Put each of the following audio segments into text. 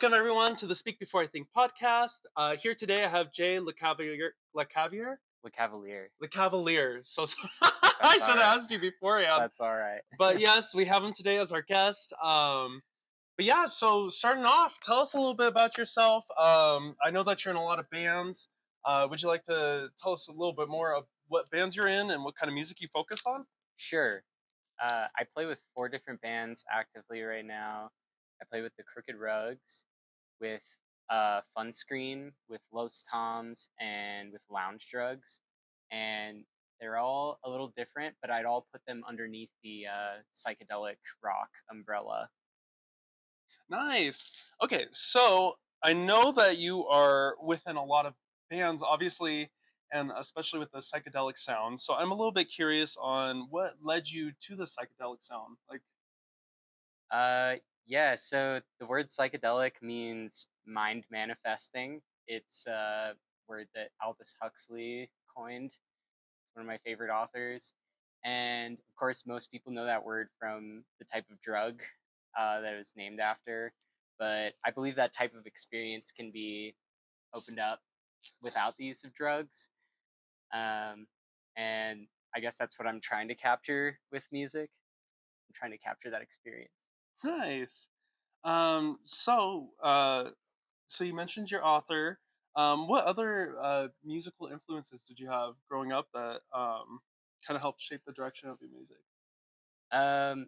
Welcome everyone to the Speak Before I Think podcast. Here today I have Jay LeCavalier. LeCavalier. LeCavalier. I should have asked you beforehand. That's all right. But yes, we have him today as our guest. So starting off, tell us a little bit about yourself. I know that you're in a lot of bands. Would you like to tell us a little bit more of what bands you're in and what kind of music you focus on? Sure. I play with 4 different bands actively right now. I play with the Crooked Rugs, with Funscreen, with Los Toms, and with Lounge Drugs. And they're all a little different, but I'd all put them underneath the psychedelic rock umbrella. Nice. Okay, so I know that you are within a lot of bands, obviously, and especially with the psychedelic sound. So I'm a little bit curious on what led you to the psychedelic sound. Yeah, so the word psychedelic means mind manifesting. It's a word that Aldous Huxley coined. It's one of my favorite authors. And of course, most people know that word from the type of drug that it was named after. But I believe that type of experience can be opened up without the use of drugs. And I guess that's what I'm trying to capture with music. I'm trying to capture that experience. Nice. So you mentioned your author. What other musical influences did you have growing up that kind of helped shape the direction of your music? Um,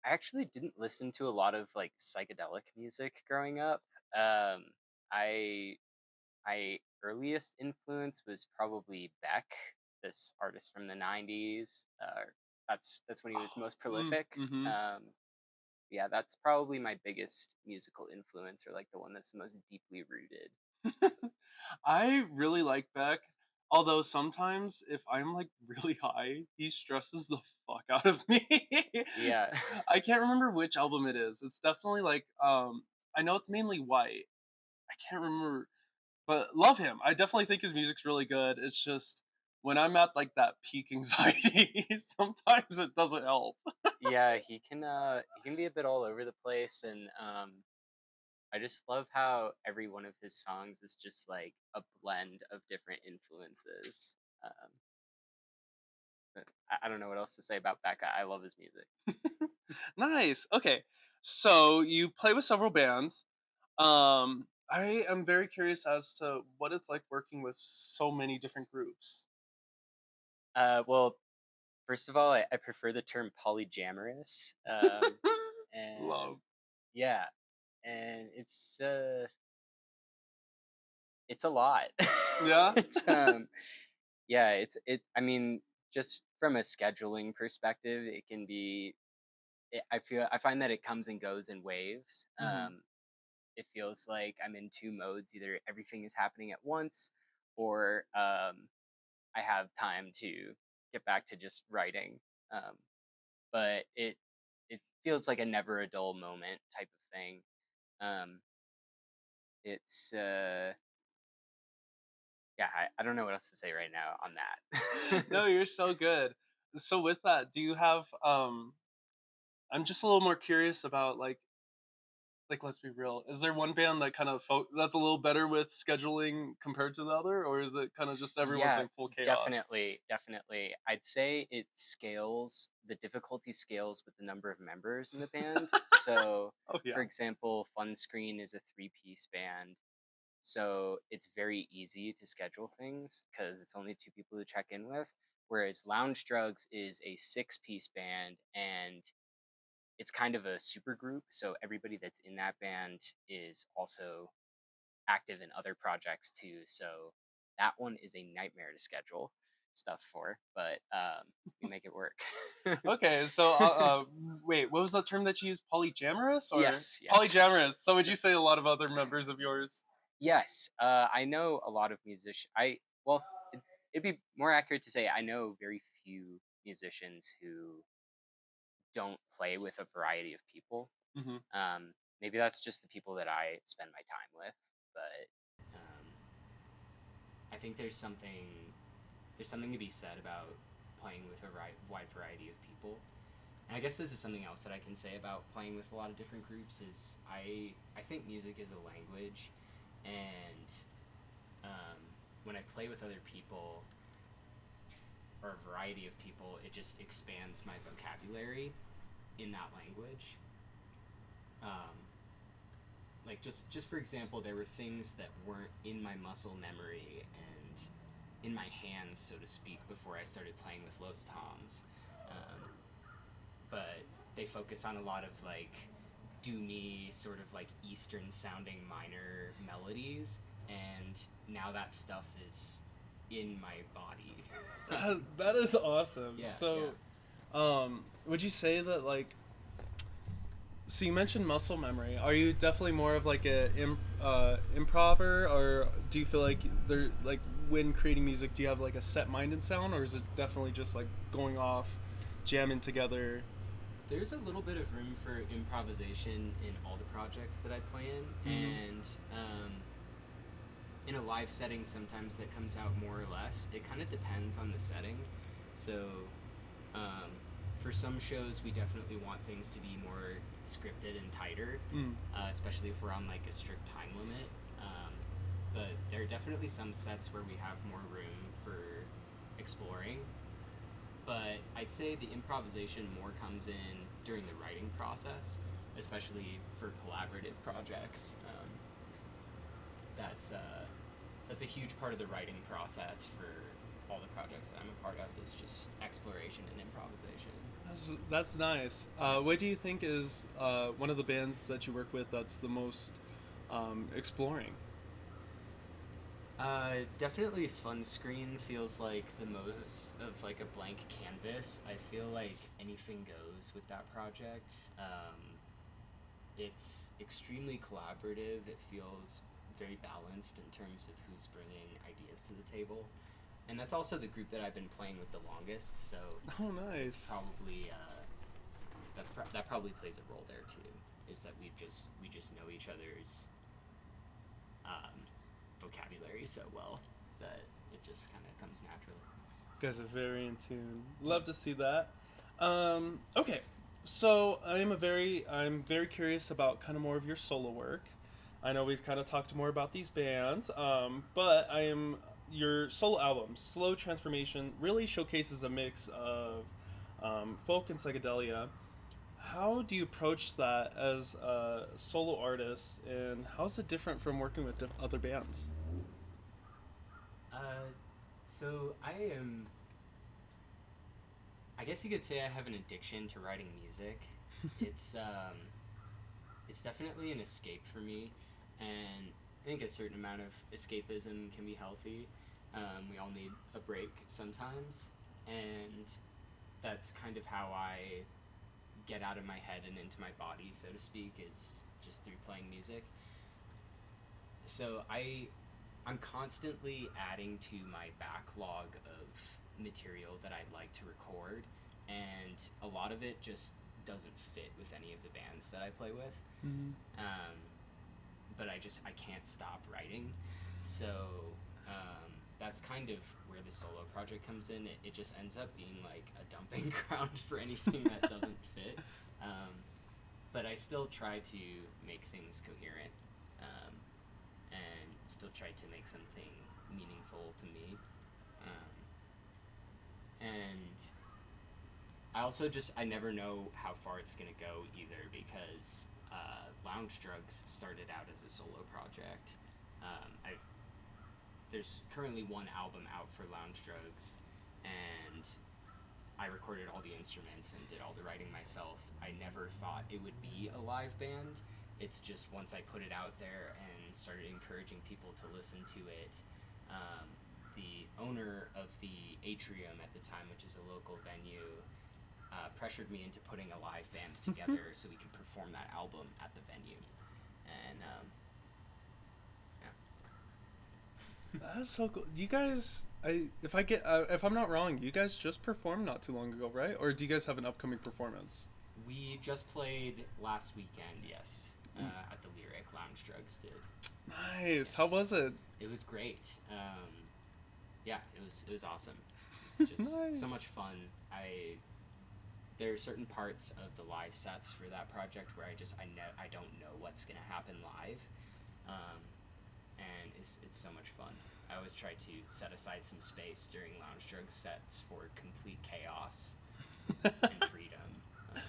I actually didn't listen to a lot of like psychedelic music growing up. I My earliest influence was probably Beck, this artist from the '90s. That's when he was most prolific. Mm-hmm. Yeah, that's probably my biggest musical influence, or like the one that's the most deeply rooted. I really like Beck, although sometimes if I'm like really high, he stresses the fuck out of me. Yeah. I can't remember which album it is. It's definitely like I know it's mainly white. I can't remember, but love him. I definitely think his music's really good. It's just when I'm at like that peak anxiety, sometimes it doesn't help. Yeah, he can be a bit all over the place, and I just love how every one of his songs is just like a blend of different influences. But I don't know what else to say about Becca. I love his music. Nice. Okay, so you play with several bands. I am very curious as to what it's like working with so many different groups. Well, first of all, I prefer the term polyamorous. And Love. yeah, and it's a lot. Yeah. I mean, just from a scheduling perspective, it can be. I find that it comes and goes in waves. Mhm. It feels like I'm in 2 modes. Either everything is happening at once, or I have time to get back to just writing. But it feels like a never a dull moment type of thing. It's Yeah, I don't know what else to say right now on that. No, you're so good. So with that, do you have I'm just a little more curious about like let's be real. Is there one band that kind of that's a little better with scheduling compared to the other, or is it kind of just everyone's Yeah, in full chaos? definitely. I'd say the difficulty scales with the number of members in the band. So, Oh yeah. for example, Funscreen is a 3-piece band. So it's very easy to schedule things because it's only 2 people to check in with. Whereas Lounge Drugs is a 6-piece band, and it's kind of a super group. So everybody that's in that band is also active in other projects too. So that one is a nightmare to schedule stuff for, but we make it work. Okay, so wait, what was that term that you used? Polyamorous or Yes. polyamorous? So would you say a lot of other members of yours? Yes, I know a lot of musicians. It'd be more accurate to say I know very few musicians who don't play with a variety of people. Mm-hmm. Maybe that's just the people that I spend my time with, but I think there's something to be said about playing with a wide variety of people. And I guess this is something else that I can say about playing with a lot of different groups is I think music is a language, and when I play with other people, or a variety of people, it just expands my vocabulary in that language. Like just for example, there were things that weren't in my muscle memory and in my hands, so to speak, before I started playing with Los Toms. But they focus on a lot of like doomy, sort of like Eastern sounding minor melodies, and now that stuff is in my body. That is awesome. Yeah, So, would you say that like? So you mentioned muscle memory. Are you definitely more of like a improver, or do you feel like there like when creating music, do you have like a set mind and sound, or is it definitely just like going off, jamming together? There's a little bit of room for improvisation in all the projects that I play in, and in a live setting, sometimes that comes out more or less. It kind of depends on the setting. So, for some shows, we definitely want things to be more scripted and tighter, especially if we're on like a strict time limit. But there are definitely some sets where we have more room for exploring. But I'd say the improvisation more comes in during the writing process, especially for collaborative projects. That's a huge part of the writing process for all the projects that I'm a part of, is just exploration and improvisation. That's nice. What do you think is one of the bands that you work with that's the most exploring? Definitely Funscreen feels like the most of like a blank canvas. I feel like anything goes with that project. It's extremely collaborative. It feels very balanced in terms of who's bringing ideas to the table. And that's also the group that I've been playing with the longest, so oh, nice. It's probably that probably plays a role there too. Is that we just know each other's vocabulary so well that it just kind of comes naturally. You guys are very in tune. Love to see that. Okay, so I'm very curious about kind of more of your solo work. I know we've kind of talked more about these bands, but your solo album, Slow Transformation, really showcases a mix of folk and psychedelia. How do you approach that as a solo artist, and how is it different from working with other bands? So I guess you could say I have an addiction to writing music. It's definitely an escape for me, and I think a certain amount of escapism can be healthy. We all need a break sometimes, and that's kind of how I get out of my head and into my body, so to speak, is just through playing music. So I'm constantly adding to my backlog of material that I'd like to record, and a lot of it just doesn't fit with any of the bands that I play with. But I can't stop writing. So that's kind of where the solo project comes in. It just ends up being like a dumping ground for anything that doesn't fit. But I still try to make things coherent, and still try to make something meaningful to me. And I also I never know how far it's going to go either, because Lounge Drugs started out as a solo project. There's currently one album out for Lounge Drugs, and I recorded all the instruments and did all the writing myself. I never thought it would be a live band. It's just once I put it out there and started encouraging people to listen to it, the owner of the Atrium at the time, which is a local venue, pressured me into putting a live band together so we could perform that album at the venue. And That's so cool. You guys, if I'm not wrong, you guys just performed not too long ago, right? Or do you guys have an upcoming performance? We just played last weekend, yes, at the Lyric. Lounge Drugs did. Nice. Yes. How was it? It was great. Yeah, it was awesome. Just Nice. So much fun. there are certain parts of the live sets for that project where I don't know what's gonna happen live, and it's so much fun. I always try to set aside some space during Lounge Drugs sets for complete chaos and freedom. And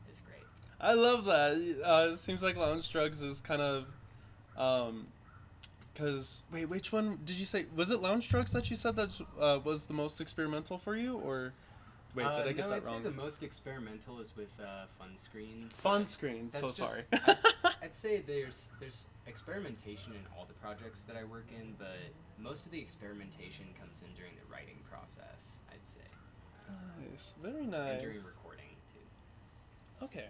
it's great. I love that. It seems like Lounge Drugs is kind of, because wait, which one did you say? Was it Lounge Drugs that you said that was the most experimental for you, or wait, did I get no, that I'd wrong? say the most experimental is with Funscreen. Funscreen. So sorry. I'd say there's experimentation in all the projects that I work in, but most of the experimentation comes in during the writing process, I'd say. Nice. Very nice. And during recording, too. Okay.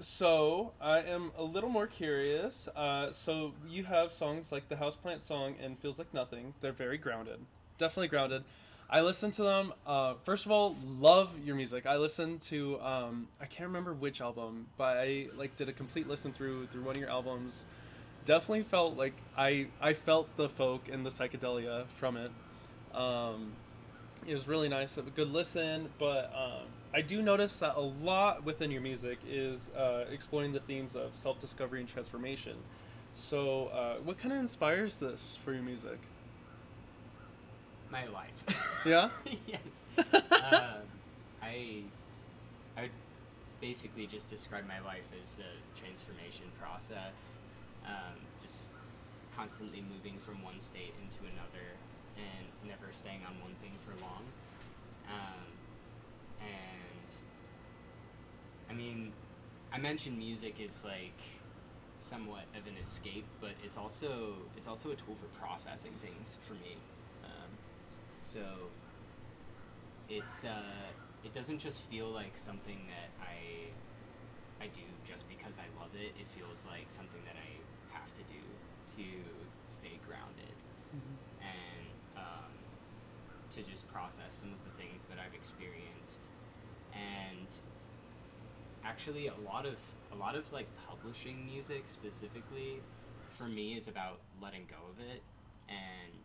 So I am a little more curious. So you have songs like the Houseplant song and Feels Like Nothing. They're very grounded. Definitely grounded. I listen to them. First of all, love your music. I listened to I can't remember which album, but I did a complete listen through one of your albums. Definitely felt like I felt the folk and the psychedelia from it. It was really nice. A good listen, but I do notice that a lot within your music is exploring the themes of self-discovery and transformation. So, what kind of inspires this for your music? My life. Yeah? Yes. I would basically just describe my life as a transformation process. Just constantly moving from one state into another and never staying on one thing for long. And I mean, I mentioned music is like somewhat of an escape, but it's also a tool for processing things for me. So it doesn't just feel like something that I do just because I love it. It feels like something that I have to do to stay grounded. Mm-hmm. And to just process some of the things that I've experienced. And actually a lot of like publishing music specifically for me is about letting go of it and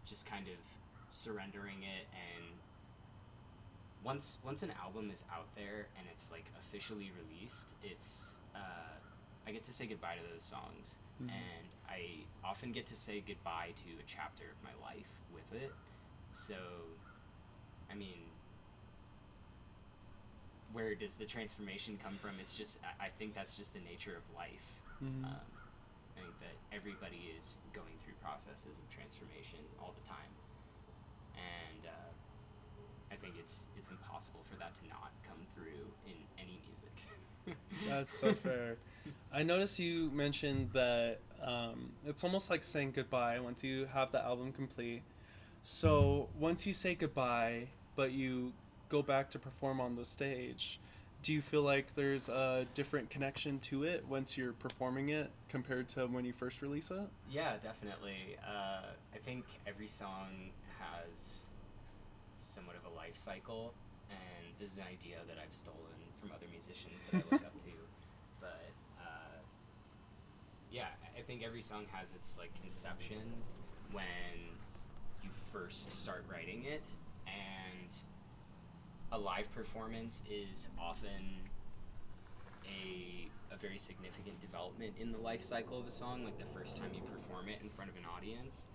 just kind of surrendering it. And once an album is out there and it's like officially released, it's I get to say goodbye to those songs. Mm-hmm. And I often get to say goodbye to a chapter of my life with it. So I mean, where does the transformation come from? It's just, I think that's just the nature of life. Mm-hmm. I think that everybody is going through processes of transformation all the time. And I think it's impossible for that to not come through in any music. That's so fair. I noticed you mentioned that it's almost like saying goodbye once you have the album complete. So once you say goodbye, but you go back to perform on the stage, do you feel like there's a different connection to it once you're performing it compared to when you first release it? Yeah, definitely. I think every song has somewhat of a life cycle, and this is an idea that I've stolen from other musicians that I look up to. But yeah, I think every song has its like conception when you first start writing it, and a live performance is often a very significant development in the life cycle of a song. Like the first time you perform it in front of an audience,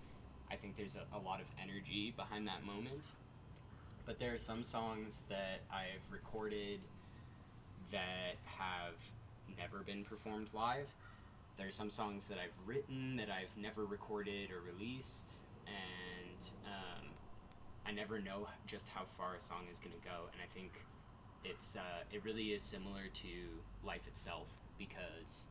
I think there's a lot of energy behind that moment. But there are some songs that I've recorded that have never been performed live. There are some songs that I've written that I've never recorded or released, and I never know just how far a song is going to go. And I think it really is similar to life itself, because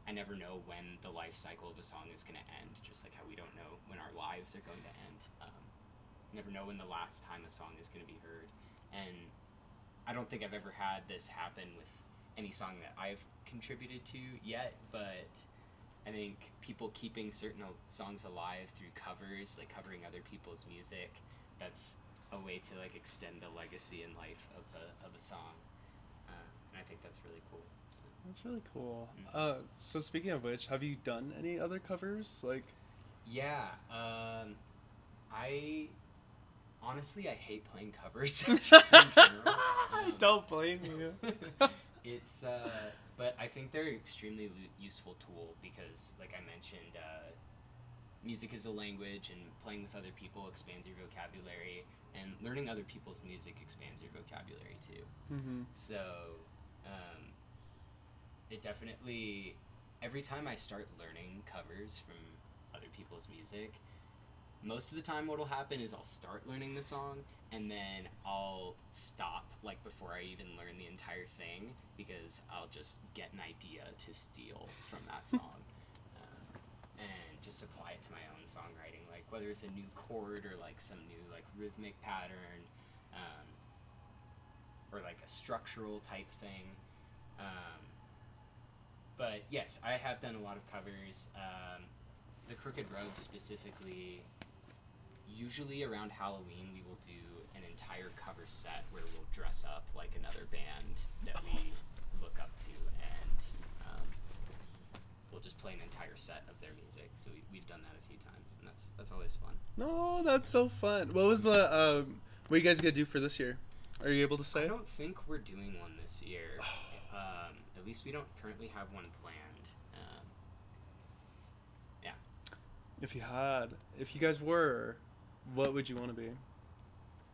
I never know when the life cycle of a song is going to end, just like how we don't know when our lives are going to end. Never know when the last time a song is going to be heard. And I don't think I've ever had this happen with any song that I've contributed to yet, but I think people keeping certain songs alive through covers, like covering other people's music, that's a way to like extend the legacy and life of a song. And I think that's really cool. So. That's really cool. Mm-hmm. So speaking of which, have you done any other covers? Like, yeah, Honestly, I hate playing covers just in general. I don't blame you. It's but I think they're an extremely useful tool because, like I mentioned, music is a language, and playing with other people expands your vocabulary, and learning other people's music expands your vocabulary too. Mm-hmm. So it definitely, every time I start learning covers from other people's music, most of the time what'll happen is I'll start learning the song and then I'll stop like before I even learn the entire thing because I'll just get an idea to steal from that song and just apply it to my own songwriting, like whether it's a new chord or like some new like rhythmic pattern or like a structural type thing. But yes, I have done a lot of covers. The Crooked Road specifically, usually around Halloween, we will do an entire cover set where we'll dress up like another band that we look up to, and we'll just play an entire set of their music. So we've done that a few times, and that's always fun. No, that's so fun. What was the what are you guys gonna do for this year? Are you able to say? I don't think we're doing one this year. At least we don't currently have one planned. Yeah. If you guys were, what would you want to be?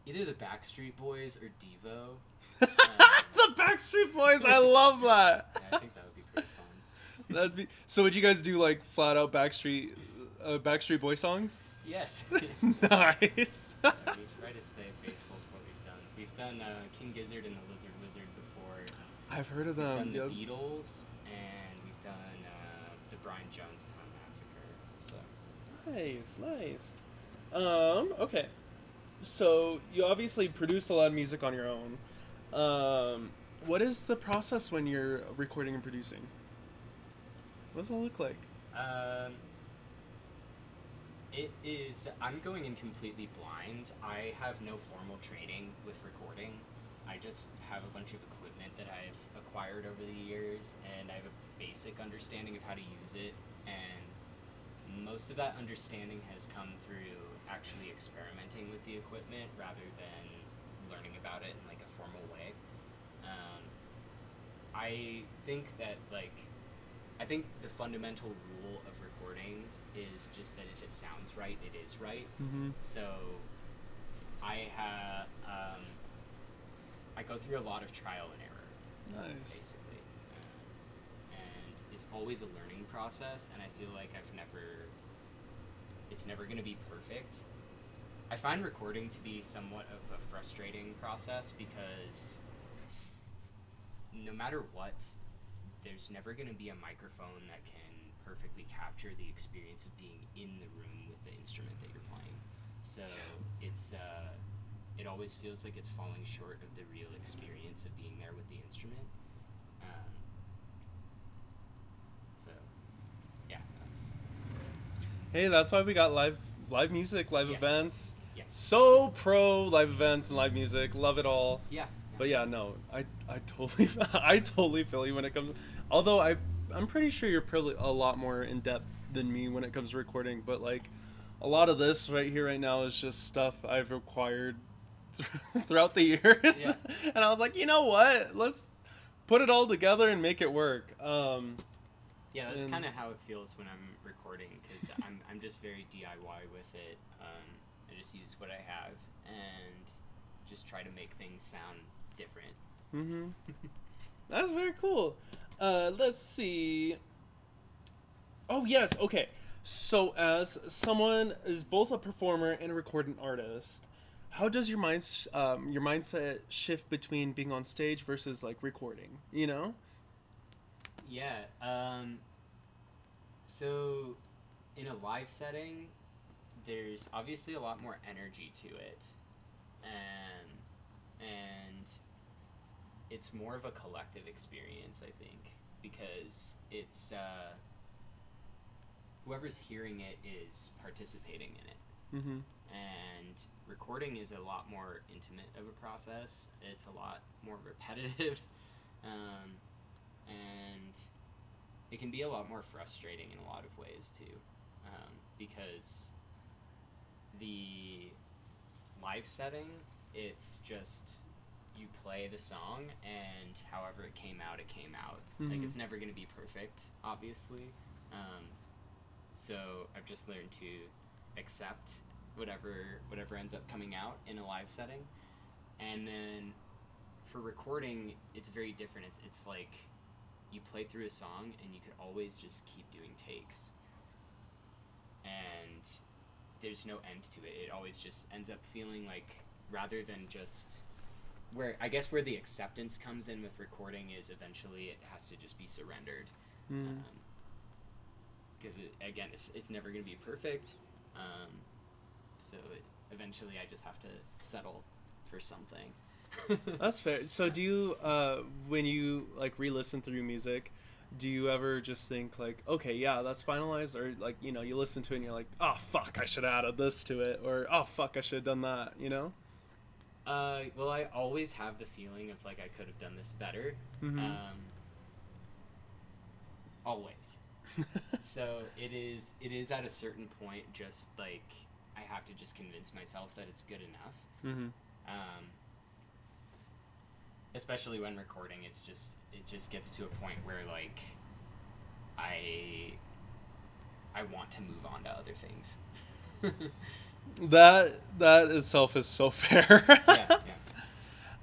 Either the Backstreet Boys or Devo. The Backstreet Boys, I love that. Yeah, I think that would be pretty fun. That'd be. So would you guys do like flat out Backstreet Boy songs? Yes. Nice. Yeah, we try to stay faithful to what we've done. We've done King Gizzard and the Lizard Wizard before. I've heard of them. We've done the Beatles, and we've done the Brian Jonestown Massacre. So. Nice. Okay. So you obviously produced a lot of music on your own. What is the process when you're recording and producing? What does it look like? It is. I'm going in completely blind. I have no formal training with recording. I just have a bunch of equipment that I've acquired over the years, and I have a basic understanding of how to use it, and most of that understanding has come through actually experimenting with the equipment rather than learning about it in like a formal way. I think that I think the fundamental rule of recording is just that if it sounds right, it is right. Mm-hmm. So I go through a lot of trial and error, basically, and it's always a learning process. And I feel like it's never going to be perfect. I find recording to be somewhat of a frustrating process because no matter what, there's never going to be a microphone that can perfectly capture the experience of being in the room with the instrument that you're playing. So it's it always feels like it's falling short of the real experience of being there with the instrument. So yeah, That's why we got live music, live events. Yes. So pro live events and live music, love it all. Yeah. But yeah, no, I totally I totally feel you when it comes. Although I'm pretty sure you're probably a lot more in depth than me when it comes to recording. But like, a lot of this right here right now is just stuff I've acquired throughout the years. Yeah. And I was like, you know what? Let's put it all together and make it work. Yeah, that's kind of how it feels when I'm recording, because I'm just very DIY with it. I just use what I have and just try to make things sound different. Mm-hmm. That's very cool. Let's see. Oh, yes. Okay. So as someone is both a performer and a recording artist, how does your mindset shift between being on stage versus like recording, you know? Yeah. So in a live setting, there's obviously a lot more energy to it. And it's more of a collective experience, I think, because it's whoever's hearing it is participating in it. Mm-hmm. And recording is a lot more intimate of a process. It's a lot more repetitive, and it can be a lot more frustrating in a lot of ways too, because live setting, it's just you play the song, and however it came out, it came out. Mm-hmm. Like, it's never going to be perfect, obviously. So I've just learned to accept whatever ends up coming out in a live setting. And then for recording, it's very different. It's like you play through a song, and you could always just keep doing takes. And there's no end to it. It always just ends up feeling like, rather than just where the acceptance comes in with recording is eventually it has to just be surrendered. Because again, it's never going to be perfect. So eventually I just have to settle for something. That's fair. So do you, when you like re-listen through music, do you ever just think like, okay, yeah, that's finalized, or like, you know, you listen to it and you're like, oh fuck, I should have added this to it, or oh fuck, I should have done that, you know? Well, I always have the feeling of like I could have done this better. Mm-hmm. Always. So it is at a certain point just like I have to just convince myself that it's good enough. Mm-hmm. Especially when recording, it just gets to a point where like I want to move on to other things. That itself is so fair.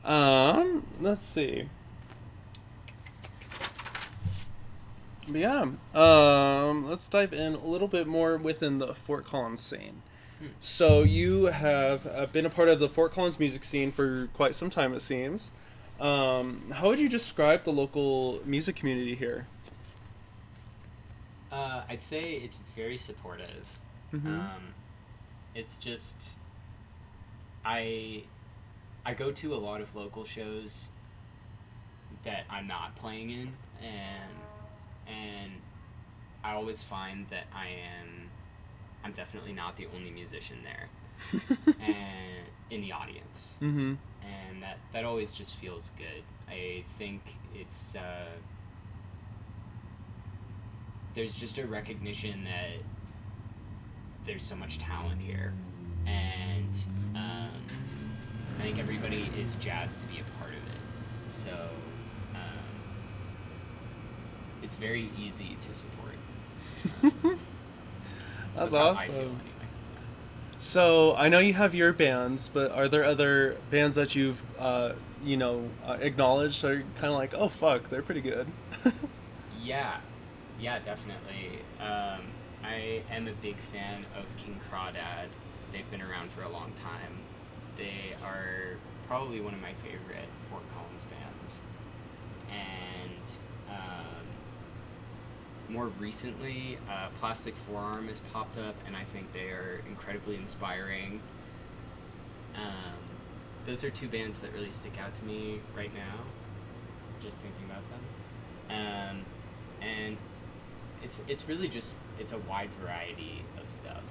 Yeah. Let's see. But yeah, let's dive in a little bit more within the Fort Collins scene. So you have been a part of the Fort Collins music scene for quite some time, it seems. How would you describe the local music community here? I'd say it's very supportive. Mm-hmm. It's just I go to a lot of local shows that I'm not playing in, and I always find that I'm definitely not the only musician there and in the audience. Mm-hmm. And that always just feels good. I think it's there's just a recognition that there's so much talent here, and I think everybody is jazzed to be a part of it. So it's very easy to support. That's how awesome. I feel anyway. So I know you have your bands, but are there other bands that you've acknowledged are kind of like, oh fuck, they're pretty good? Yeah, definitely. I am a big fan of King Crawdad. They've been around for a long time. They are probably one of my favorite Fort Collins bands. And more recently, Plastic Forearm has popped up, and I think they are incredibly inspiring. Those are two bands that really stick out to me right now, just thinking about them. And it's really just, it's a wide variety of stuff.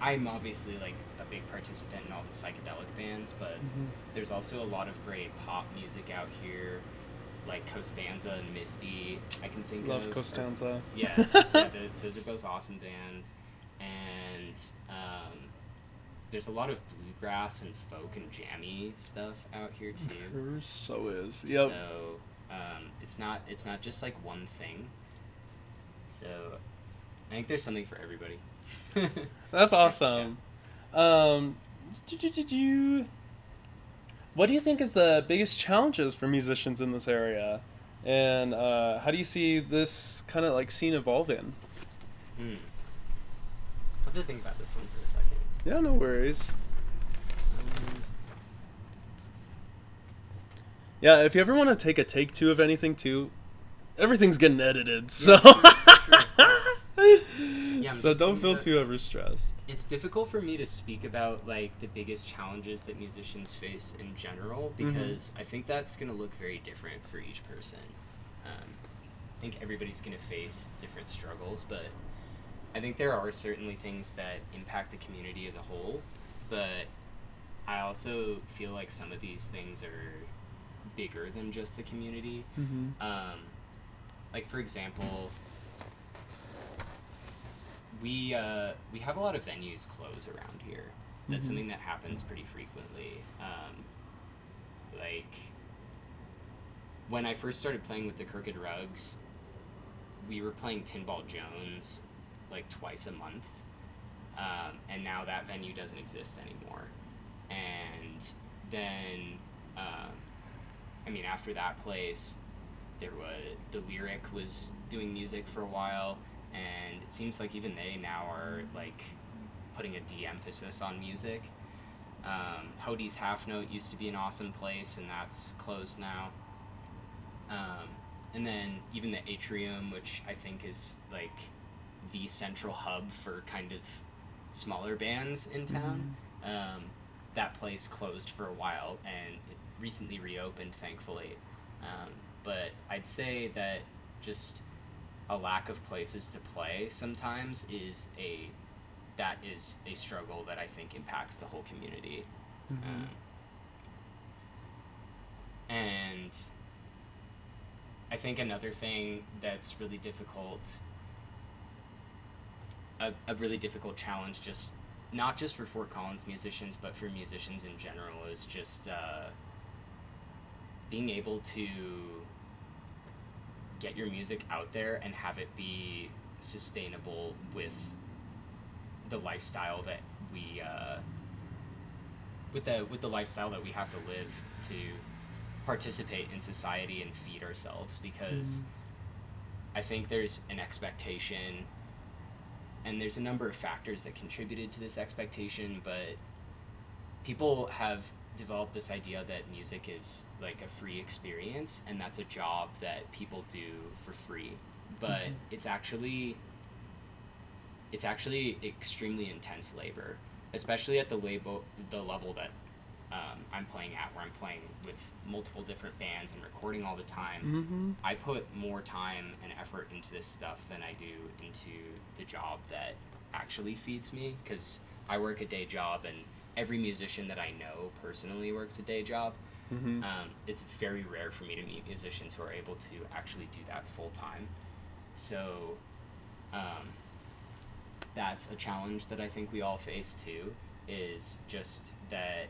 I'm obviously like a big participant in all the psychedelic bands, but there's also a lot of great pop music out here, like Costanza and Misty, I can think Love of. Costanza. Those are both awesome bands. And there's a lot of bluegrass and folk and jammy stuff out here too. There so is. Yep. So it's not just like one thing. So I think there's something for everybody. That's awesome. Yeah. What do you think is the biggest challenges for musicians in this area, and how do you see this kind of like scene evolving? I'll have to think about this one for a second. Yeah, no worries. Yeah, if you ever want to take a take two of anything too, everything's getting edited, so Yeah, so don't feel too overstressed. It's difficult for me to speak about like the biggest challenges that musicians face in general, because I think that's going to look very different for each person. I think everybody's going to face different struggles, but I think there are certainly things that impact the community as a whole, but I also feel like some of these things are bigger than just the community. Like, for example, we have a lot of venues close around here. That's something that happens pretty frequently. Like when I first started playing with the Crooked Rugs, we were playing Pinball Jones like twice a month, and now that venue doesn't exist anymore. And then, I mean, after that place, the Lyric was doing music for a while, and it seems like even they now are like putting a de-emphasis on music. Hodie's Half Note used to be an awesome place, and that's closed now. And then even the Atrium, which I think is like the central hub for kind of smaller bands in town, that place closed for a while, and it recently reopened, thankfully. But I'd say that just a lack of places to play sometimes is a struggle that I think impacts the whole community. And I think another thing that's really difficult, a really difficult challenge, just not just for Fort Collins musicians, but for musicians in general, is just being able to get your music out there and have it be sustainable with the lifestyle that we with the lifestyle that we have to live to participate in society and feed ourselves, because I think there's an expectation, and there's a number of factors that contributed to this expectation, but people have developed this idea that music is like a free experience, and that's a job that people do for free. But it's actually extremely intense labor, especially at the level that I'm playing at, where I'm playing with multiple different bands and recording all the time. I put more time and effort into this stuff than I do into the job that actually feeds me, because I work a day job, and every musician that I know personally works a day job. It's very rare for me to meet musicians who are able to actually do that full time. So that's a challenge that I think we all face too, is just that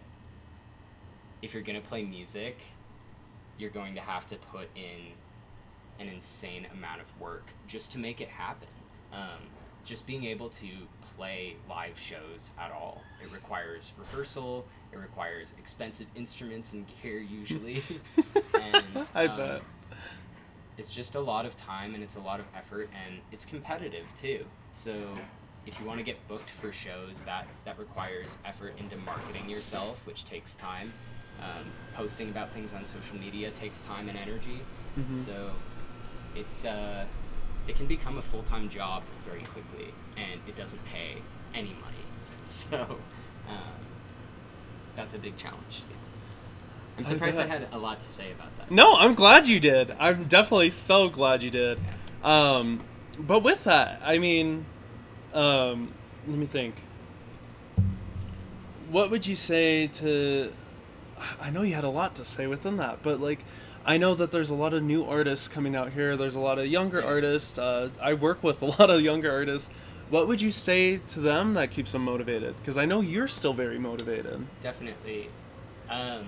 if you're going to play music, you're going to have to put in an insane amount of work just to make it happen. Just being able to play live shows at all, it requires rehearsal, it requires expensive instruments and gear usually, and I bet. It's just a lot of time, and it's a lot of effort, and it's competitive too. So if you want to get booked for shows, that requires effort into marketing yourself, which takes time. Posting about things on social media takes time and energy. So it's it can become a full-time job very quickly, and it doesn't pay any money. So that's a big challenge. I'm surprised I had a lot to say about that. No, I'm glad you did. I'm definitely so glad you did. But with that, I mean, let me think. What would you say to... I know you had a lot to say within that, but like, I know that there's a lot of new artists coming out here. There's a lot of younger artists. I work with a lot of younger artists. What would you say to them that keeps them motivated? Because I know you're still very motivated. Definitely. I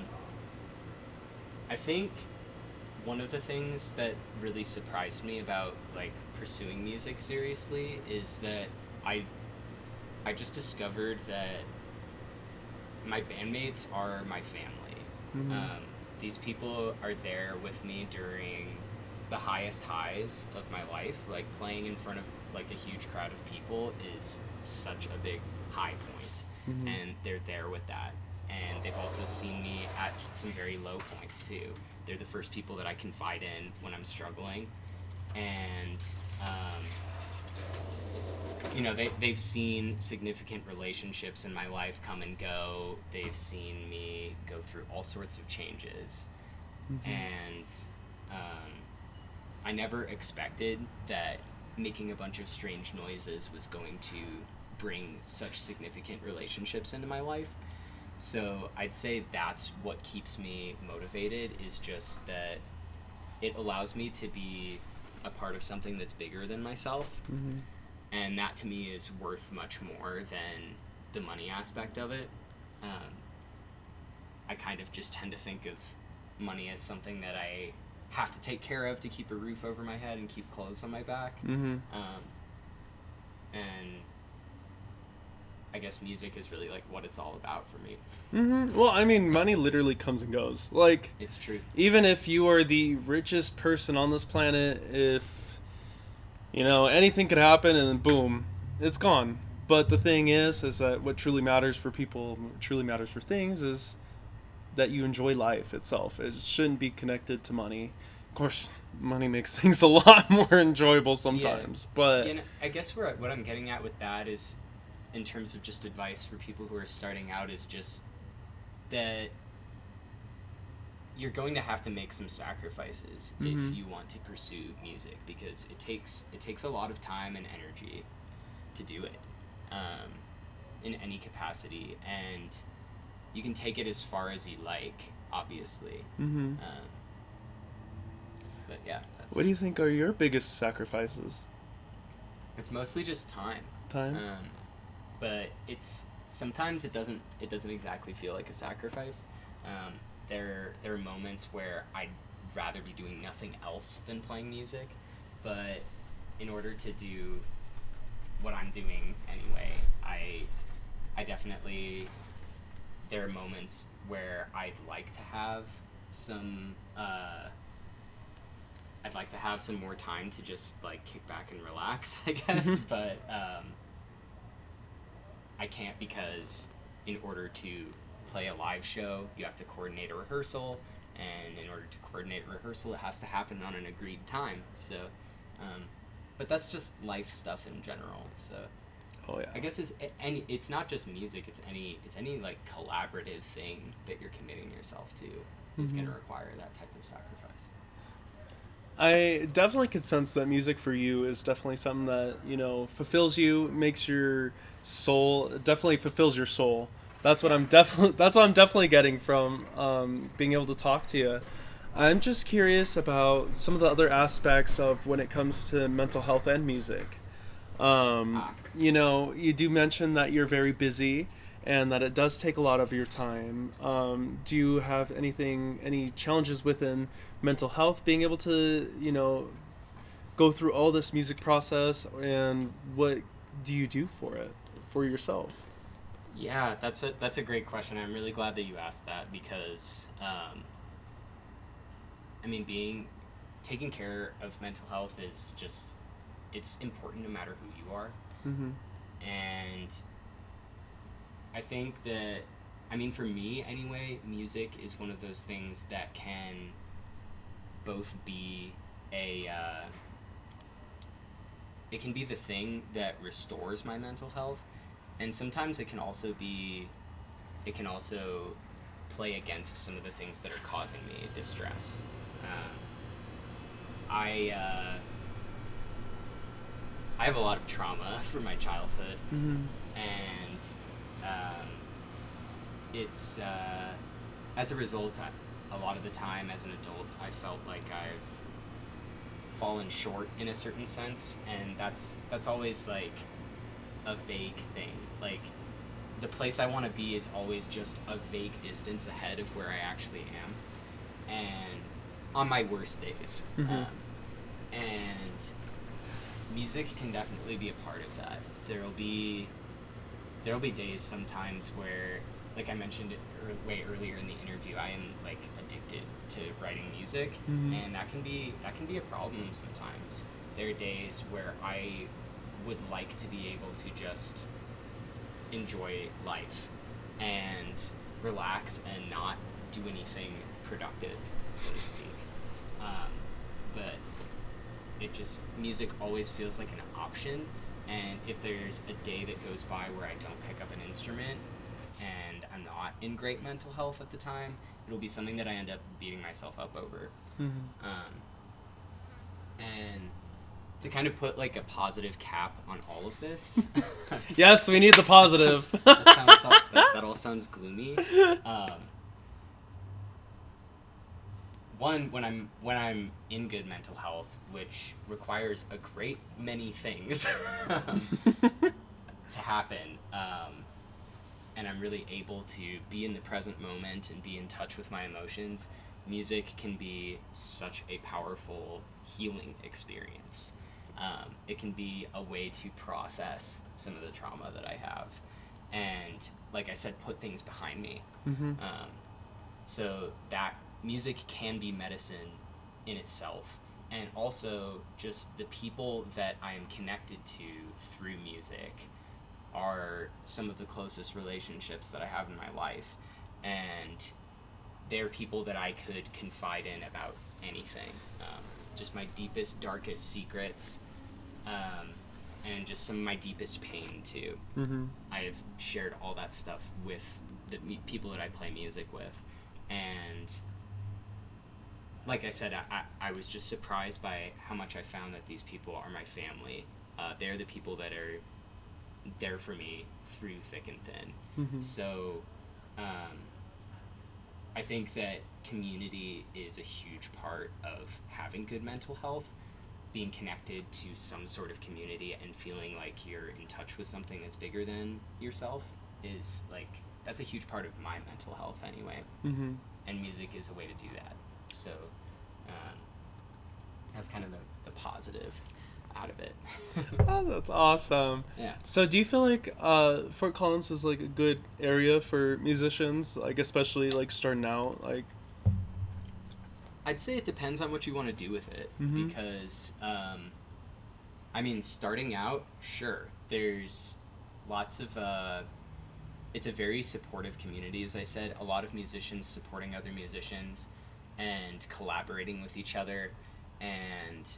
think one of the things that really surprised me about like pursuing music seriously is that I just discovered that my bandmates are my family. These people are there with me during the highest highs of my life. Like playing in front of like a huge crowd of people is such a big high point, and they're there with that. And they've also seen me at some very low points too. They're the first people that I confide in when I'm struggling, and you know, they've seen significant relationships in my life come and go. They've seen me go through all sorts of changes, and I never expected that making a bunch of strange noises was going to bring such significant relationships into my life. So I'd say that's what keeps me motivated, is just that it allows me to be a part of something that's bigger than myself. and that to me is worth much more than the money aspect of it. I kind of just tend to think of money as something that I have to take care of to keep a roof over my head and keep clothes on my back. Mm-hmm. And I guess music is really like what it's all about for me. Mm-hmm. Well, I mean, money literally comes and goes. Like, it's true. Even if you are the richest person on this planet, if, anything could happen and then boom, it's gone. But the thing is that what truly matters for people, what truly matters for things is that you enjoy life itself. It shouldn't be connected to money. Of course, money makes things a lot more enjoyable sometimes, but... I guess what I'm getting at with that is, in terms of just advice for people who are starting out, is just that you're going to have to make some sacrifices Mm-hmm. if you want to pursue music, because it takes a lot of time and energy to do it, in any capacity, and you can take it as far as you like, obviously. Mm-hmm. But yeah. What do you think are your biggest sacrifices? It's mostly just time. Time? But sometimes it doesn't exactly feel like a sacrifice. There are moments where I'd rather be doing nothing else than playing music, but in order to do what I'm doing anyway, I definitely, there are moments where I'd like to have some more time to just like kick back and relax, I guess. But I can't, because in order to play a live show, you have to coordinate a rehearsal, and in order to coordinate a rehearsal, it has to happen on an agreed time. So, but that's just life stuff in general. So, oh yeah, I guess it's not just music. It's any like collaborative thing that you're committing yourself to is going to require that type of sacrifice. I definitely could sense that music for you is definitely something that, fulfills you, makes your soul, definitely fulfills your soul. That's what I'm definitely getting from being able to talk to you. I'm just curious about some of the other aspects of when it comes to mental health and music. You do mention that you're very busy and that it does take a lot of your time. Do you have any challenges within mental health, being able to, go through all this music process, and what do you do for yourself? Yeah, that's a great question. I'm really glad that you asked that, because, taking care of mental health is just, it's important no matter who you are. Mm-hmm. And I think that, for me anyway, music is one of those things that can both be it can be the thing that restores my mental health, and sometimes it can also play against some of the things that are causing me distress. I have a lot of trauma from my childhood, Mm-hmm. and it's as a result, a lot of the time as an adult, I felt like I've fallen short in a certain sense, and that's always like a vague thing. Like, the place I want to be is always just a vague distance ahead of where I actually am, and on my worst days. Mm-hmm. And music can definitely be a part of that. There'll be days sometimes where, like I mentioned way earlier in the interview, I am like addicted to writing music, Mm-hmm. and that can be a problem sometimes. There are days where I would like to be able to just enjoy life and relax and not do anything productive, so to speak. But music always feels like an option, and if there's a day that goes by where I don't pick up an instrument and I'm not in great mental health at the time, it'll be something that I end up beating myself up over. Mm-hmm. And to kind of put like a positive cap on all of this. Yes, we need the positive. that all sounds gloomy. one, when I'm in good mental health, which requires a great many things to happen, and I'm really able to be in the present moment and be in touch with my emotions, music can be such a powerful healing experience. It can be a way to process some of the trauma that I have, and like I said, put things behind me. Mm-hmm. So that music can be medicine in itself, and also just the people that I am connected to through music are some of the closest relationships that I have in my life, and they're people that I could confide in about anything, just my deepest, darkest secrets, and just some of my deepest pain too. Mm-hmm. I have shared all that stuff with the people that I play music with, and like I said, I was just surprised by how much I found that these people are my family. They're the people that are there for me through thick and thin. Mm-hmm. So I think that community is a huge part of having good mental health. Being connected to some sort of community and feeling like you're in touch with something that's bigger than yourself is like, that's a huge part of my mental health anyway. Mm-hmm. And music is a way to do that. So that's kind of the positive out of it. Oh, that's awesome. Yeah. So do you feel like Fort Collins is like a good area for musicians, like especially like starting out? Like, I'd say it depends on what you want to do with it, mm-hmm. because I mean, starting out, sure, there's lots of it's a very supportive community, as I said. A lot of musicians supporting other musicians and collaborating with each other, and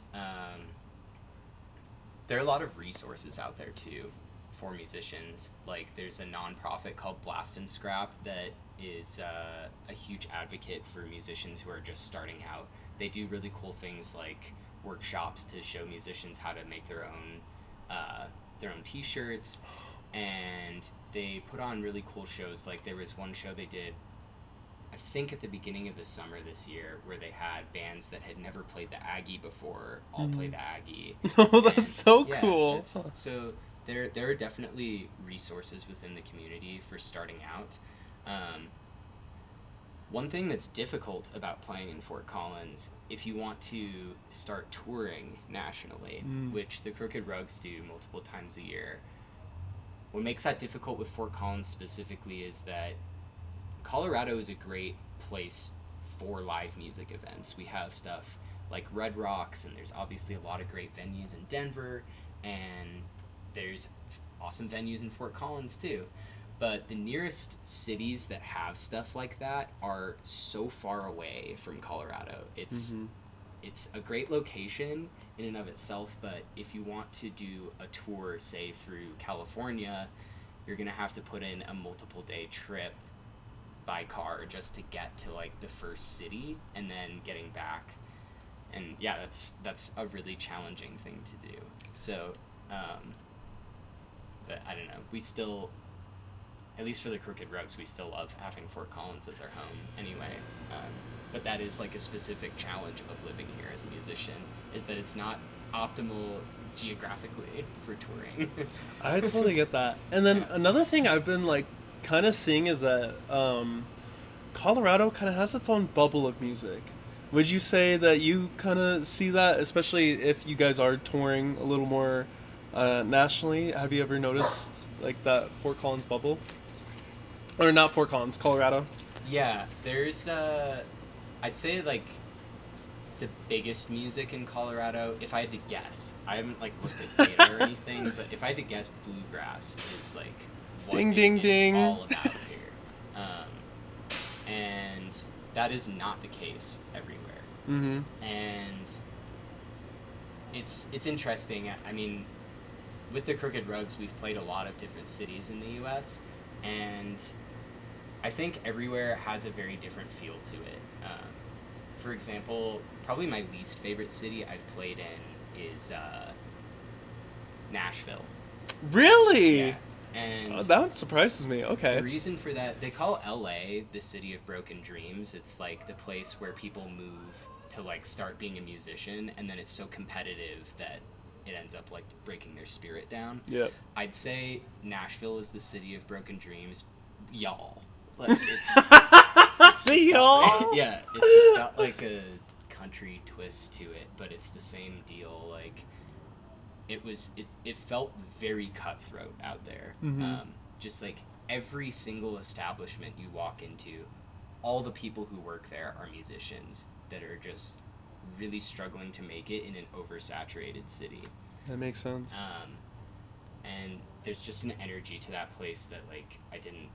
there are a lot of resources out there too for musicians. Like, there's a nonprofit called Blast and Scrap that is a huge advocate for musicians who are just starting out. They do really cool things like workshops to show musicians how to make their own t-shirts, and they put on really cool shows. Like, there was one show they did, I think at the beginning of the summer this year, where they had bands that had never played the Aggie before all play the Aggie. Oh, that's so cool. So there are definitely resources within the community for starting out. One thing that's difficult about playing in Fort Collins, if you want to start touring nationally, which the Crooked Rugs do multiple times a year, what makes that difficult with Fort Collins specifically is that Colorado is a great place for live music events. We have stuff like Red Rocks, and there's obviously a lot of great venues in Denver, and there's awesome venues in Fort Collins too. But the nearest cities that have stuff like that are so far away from Colorado. It's a great location in and of itself, but if you want to do a tour, say, through California, you're going to have to put in a multiple day trip by car just to get to like the first city and then getting back. And yeah, that's a really challenging thing to do. So, but I don't know, we still, at least for the Crooked Rugs, we still love having Fort Collins as our home anyway. But that is like a specific challenge of living here as a musician, is that it's not optimal geographically for touring. I totally get that. And then another thing I've been like kind of seeing is that Colorado kind of has its own bubble of music. Would you say that you kind of see that, especially if you guys are touring a little more nationally? Have you ever noticed like that Fort Collins bubble? Or not Fort Collins, Colorado? Yeah, there's I'd say like the biggest music in Colorado, if I had to guess, I haven't like looked at data or anything, but if I had to guess, bluegrass is like what ding, it ding, is ding. all about here. And that is not the case everywhere. Mm-hmm. And it's interesting. I mean, with the Crooked Rugs, we've played a lot of different cities in the U.S., and I think everywhere has a very different feel to it. For example, probably my least favorite city I've played in is Nashville. Really? Yeah. And that surprises me. Okay. the reason for that, they call LA the city of broken dreams. It's like the place where people move to like start being a musician, and then it's so competitive that it ends up like breaking their spirit down. Yep. I'd say Nashville is the city of broken dreams. Y'all. Like it's just Y'all. got, yeah, it's just got like a country twist to it, but it's the same deal. Like it felt very cutthroat out there. Just like every single establishment you walk into, all the people who work there are musicians that are just really struggling to make it in an oversaturated city. That makes sense. And there's just an energy to that place that like I didn't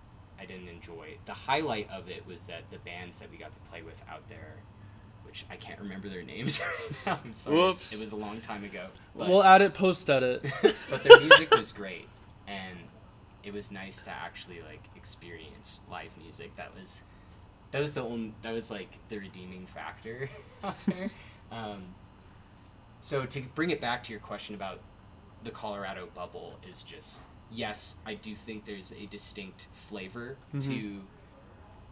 enjoy. The highlight of it was that the bands that we got to play with out there, which I can't remember their names right now. I'm sorry. Whoops. It was a long time ago. But, We'll add it post-edit. but their music was great, and it was nice to actually like experience live music. That was like the redeeming factor out there. So to bring it back to your question about the Colorado bubble is just, yes, I do think there's a distinct flavor to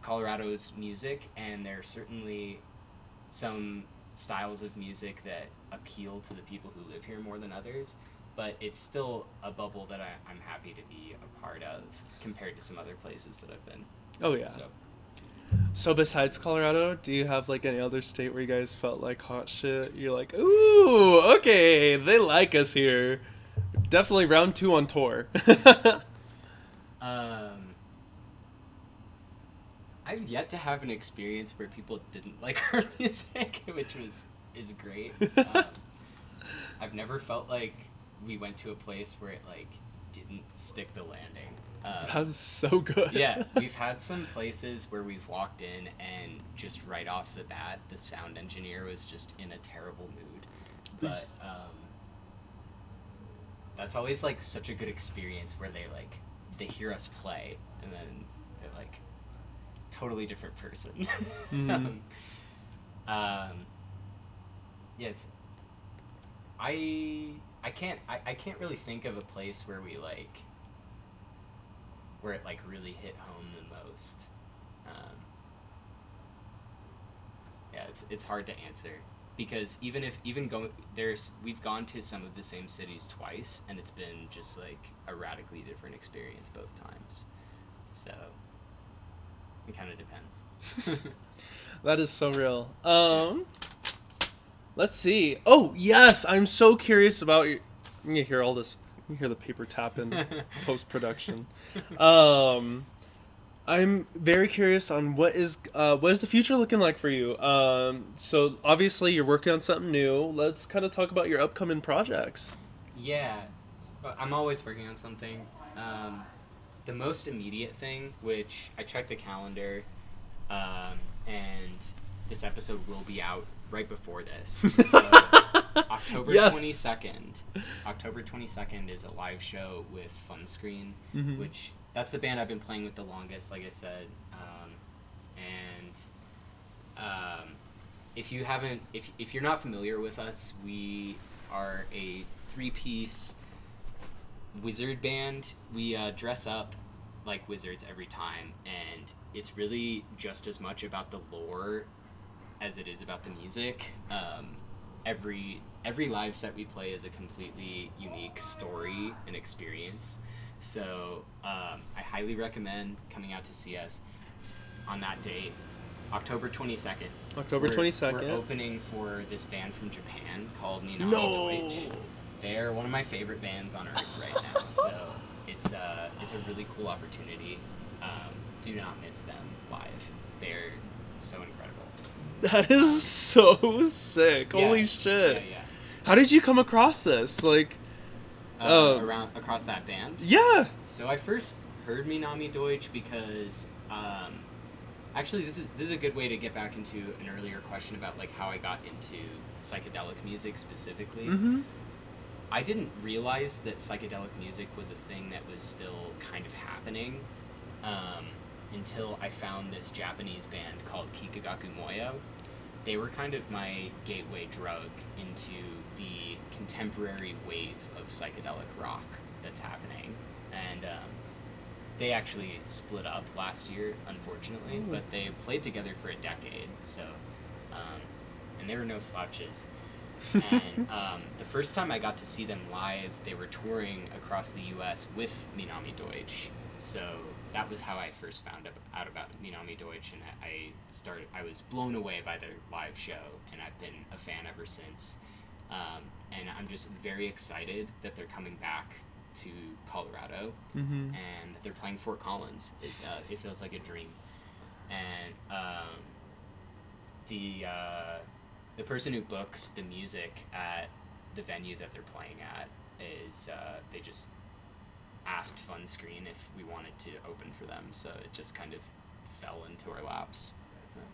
Colorado's music, and there are certainly some styles of music that appeal to the people who live here more than others, but it's still a bubble that I'm happy to be a part of compared to some other places that I've been. Oh, yeah. So besides Colorado, do you have like any other state where you guys felt like hot shit? You're like, ooh, okay, they like us here. Definitely round 2 on tour. I've yet to have an experience where people didn't like our music, which is great. I've never felt like we went to a place where it like didn't stick the landing. That's so good. Yeah, we've had some places where we've walked in and just right off the bat, the sound engineer was just in a terrible mood. But that's always like such a good experience where they hear us play and then they're like totally different person. Yeah, it's I can't really think of a place where we like where it like really hit home the most. Yeah, it's hard to answer because we've gone to some of the same cities twice, and it's been just like a radically different experience both times. So it kind of depends. That is so real. Let's see. Oh yes, I'm so curious about your. You hear all this. You hear the paper tap in post production. I'm very curious on what is the future looking like for you. So obviously you're working on something new. Let's kind of talk about your upcoming projects. Yeah, I'm always working on something. The most immediate thing, which I checked the calendar, and this episode will be out right before this. So October 22nd. October 22nd is a live show with Funscreen, which that's the band I've been playing with the longest, like I said. If you're not familiar with us, we are a 3-piece wizard band. We dress up like wizards every time, and it's really just as much about the lore as it is about the music. Every live set we play is a completely unique story and experience. So I highly recommend coming out to see us on that date, October 22nd. October 22nd. We're opening for this band from Japan called Ninami Deutsch. They're one of my favorite bands on earth right now. So it's a really cool opportunity. Do not miss them live. They're so incredible. That is so sick. Yeah, Holy shit. Yeah. How did you come across this? Like, across that band? Yeah. So I first heard Minami Deutsch because, actually this is a good way to get back into an earlier question about like how I got into psychedelic music specifically. I didn't realize that psychedelic music was a thing that was still kind of happening until I found this Japanese band called Kikagaku Moyo. They were kind of my gateway drug into the contemporary wave of psychedelic rock. that's happening, and they actually split up last year, unfortunately, Ooh. but they played together for a decade, so, and they were no slouches. And the first time I got to see them live, they were touring across the U.S. with Minami Deutsch. So that was how I first found out about Minami Deutsch, and I was blown away by their live show, and I've been a fan ever since. And I'm just very excited that they're coming back to Colorado, and that they're playing Fort Collins. It feels like a dream. And the person who books the music at the venue that they're playing at is they just asked Funscreen if we wanted to open for them, so it just kind of fell into our laps.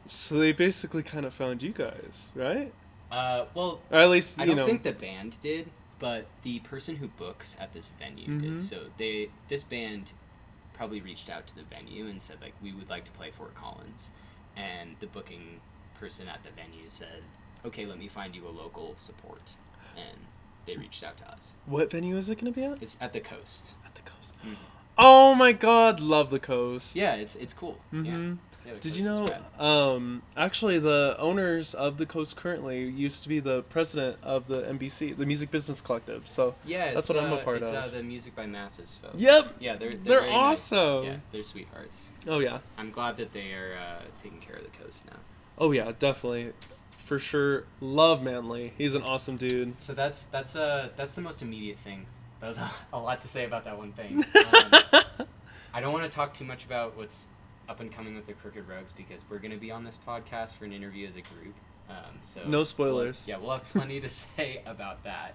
So they basically kind of found you guys, right? Well, or at least I don't think the band did, but the person who books at this venue did. So this band probably reached out to the venue and said, like, we would like to play Fort Collins, and the booking person at the venue said, okay, let me find you a local support, and they reached out to us. What venue is it going to be at? It's at the Coast. At the Coast. Oh my God, love the Coast. Yeah, it's cool. Yeah, Did you know? Actually, the owners of the Coast currently used to be the president of the MBC, the Music Business Collective. So yeah, that's what I'm a part of. It's the Music by Masses folks. Yep. Yeah, they're very awesome. Nice. Yeah, they're sweethearts. Oh yeah. I'm glad that they are taking care of the Coast now. Oh yeah, definitely, for sure. Love Manley. He's an awesome dude. So that's the most immediate thing. That was a lot to say about that one thing. I don't want to talk too much about what's up and coming with the Crooked Rogues, because we're going to be on this podcast for an interview as a group. So no spoilers. We'll have plenty to say about that.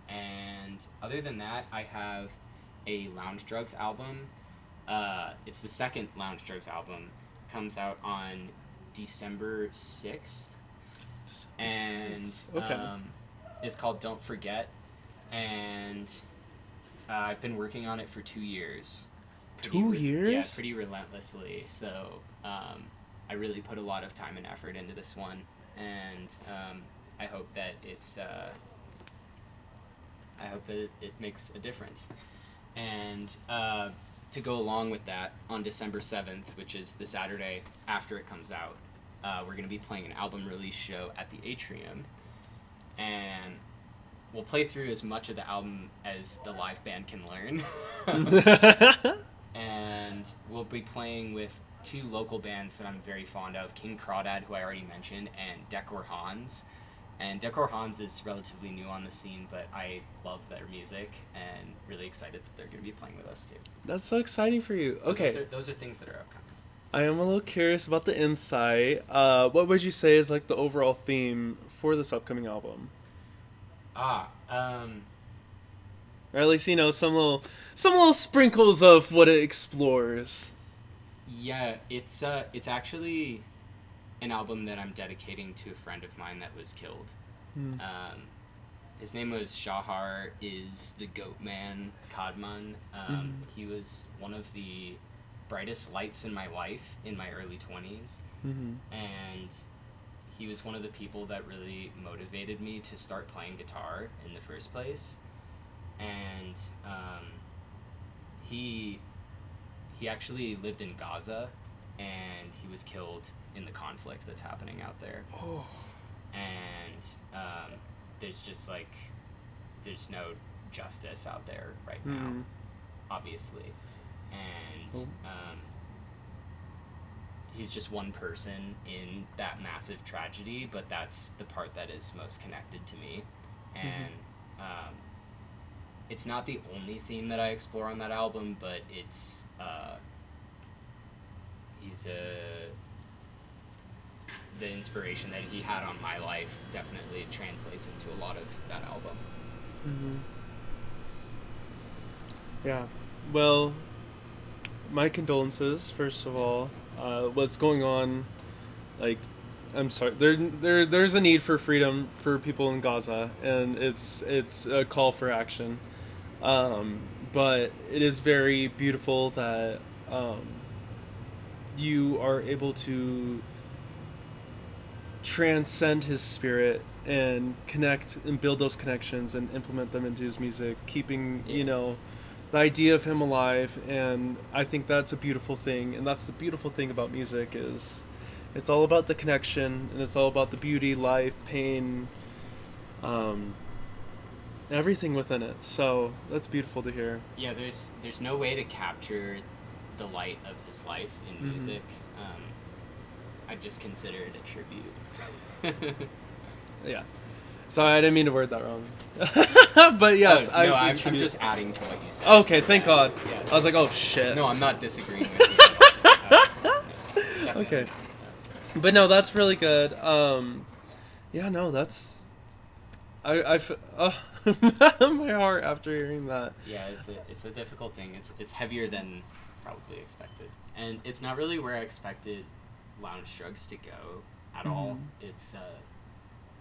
And other than that, I have a Lounge Drugs album. It's the second Lounge Drugs album. Comes out on December 6th. And it's called Don't Forget. And I've been working on it for 2 years. 2 years? Yeah, pretty relentlessly. So I really put a lot of time and effort into this one, and I hope that it makes a difference. And to go along with that, on December 7th, which is the Saturday after it comes out, we're going to be playing an album release show at the Atrium, and we'll play through as much of the album as the live band can learn. And we'll be playing with 2 local bands that I'm very fond of, King Crawdad, who I already mentioned, and Decor Hans. And Decor Hans is relatively new on the scene, but I love their music and really excited that they're going to be playing with us too. That's so exciting for you. So okay. Those are things that are upcoming. I am a little curious about the insight. What would you say is like the overall theme for this upcoming album? Or at least, some little sprinkles of what it explores. Yeah, it's actually an album that I'm dedicating to a friend of mine that was killed. His name was Shahar, is the Goatman Kadman. He was one of the brightest lights in my life in my early 20s. And he was one of the people that really motivated me to start playing guitar in the first place. And he actually lived in Gaza, and he was killed in the conflict that's happening out there. And there's just there's no justice out there right now, obviously. And he's just one person in that massive tragedy, but that's the part that is most connected to me. And it's not the only theme that I explore on that album, but it's the inspiration that he had on my life definitely translates into a lot of that album. Yeah. Well, my condolences, first of all. What's going on, I'm sorry, there's a need for freedom for people in Gaza, and it's a call for action. But it is very beautiful that you are able to transcend his spirit and connect and build those connections and implement them into his music, keeping the idea of him alive. And I think that's a beautiful thing, and that's the beautiful thing about music is it's all about the connection, and it's all about the beauty, life, pain, everything within it. So that's beautiful to hear. Yeah, there's no way to capture the light of his life in music. I just consider it a tribute. Yeah. Sorry, I didn't mean to word that wrong. But yes, I'm just adding to what you said. Okay, thank God. Yeah. I was like, oh shit. No, I'm not disagreeing with you. Okay. But no, that's really good. Yeah, no, that's my heart after hearing that. Yeah, it's a difficult thing. It's heavier than probably expected, and it's not really where I expected Lounge Drugs to go at all. It's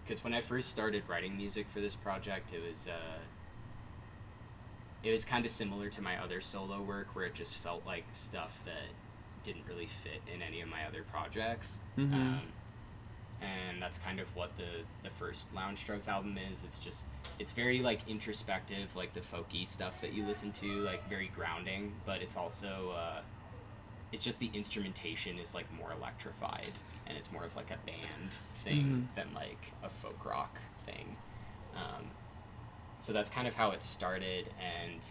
because when I first started writing music for this project, it was kind of similar to my other solo work, where it just felt like stuff that didn't really fit in any of my other projects. And that's kind of what the first Lounge Drugs album is. It's very like introspective, like the folky stuff that you listen to, like very grounding, but it's also it's just the instrumentation is like more electrified, and it's more of like a band thing than like a folk rock thing. So that's kind of how it started, and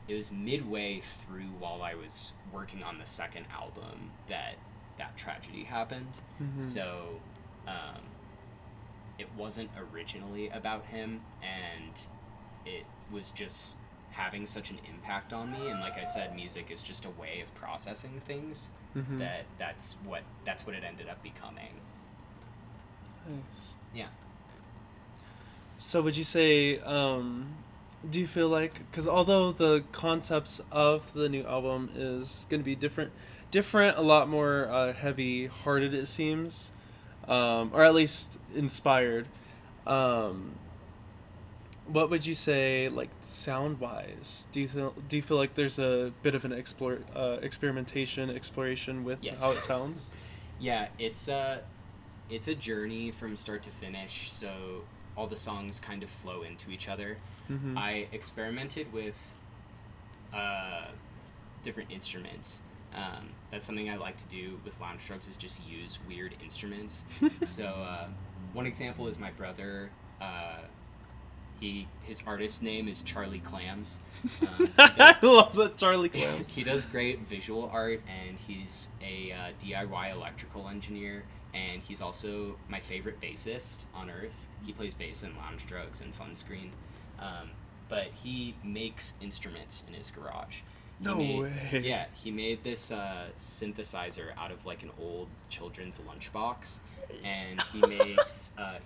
it was midway through while I was working on the second album that tragedy happened. So it wasn't originally about him, and it was just having such an impact on me. And like I said, music is just a way of processing things. That's what it ended up becoming. Nice. Yeah. So would you say, do you feel like, because although the concepts of the new album is going to be different, a lot more heavy-hearted, it seems, or at least inspired. What would you say, like sound-wise? Do you feel like there's a bit of an exploration with how it sounds? Yeah, it's a journey from start to finish. So all the songs kind of flow into each other. I experimented with different instruments. That's something I like to do with Lounge Drugs, is just use weird instruments. So one example is my brother. His artist name is Charlie Clams. I love that, Charlie Clams. He does great visual art, and he's a DIY electrical engineer, and he's also my favorite bassist on earth. He plays bass in Lounge Drugs and Funscreen. But he makes instruments in his garage. No way. Yeah, he made this synthesizer out of like an old children's lunchbox, and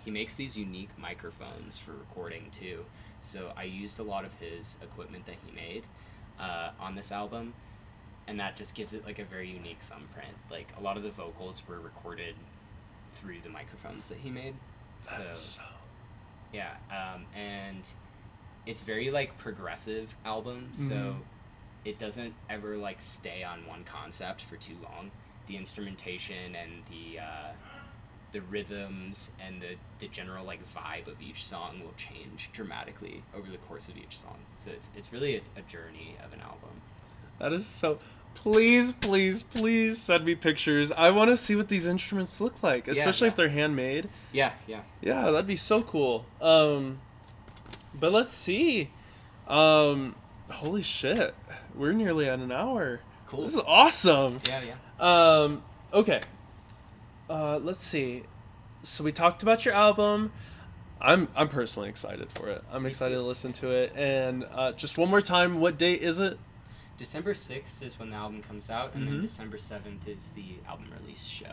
he makes these unique microphones for recording too. So I used a lot of his equipment that he made on this album, and that just gives it like a very unique thumbprint. Like a lot of the vocals were recorded through the microphones that he made. Yeah, and it's very like progressive album, so it doesn't ever like stay on one concept for too long. The instrumentation and the rhythms and the general like vibe of each song will change dramatically over the course of each song. So it's really a journey of an album. That is so. Please send me pictures. I want to see what these instruments look like, especially if they're handmade. Yeah, that'd be so cool. But let's see. Holy shit, we're nearly at an hour. Cool. This is awesome. Yeah. Okay. Let's see. So we talked about your album. I'm personally excited for it. I'm excited to listen to it. And just one more time, what date is it? December 6th is when the album comes out, and then December 7th is the album release show.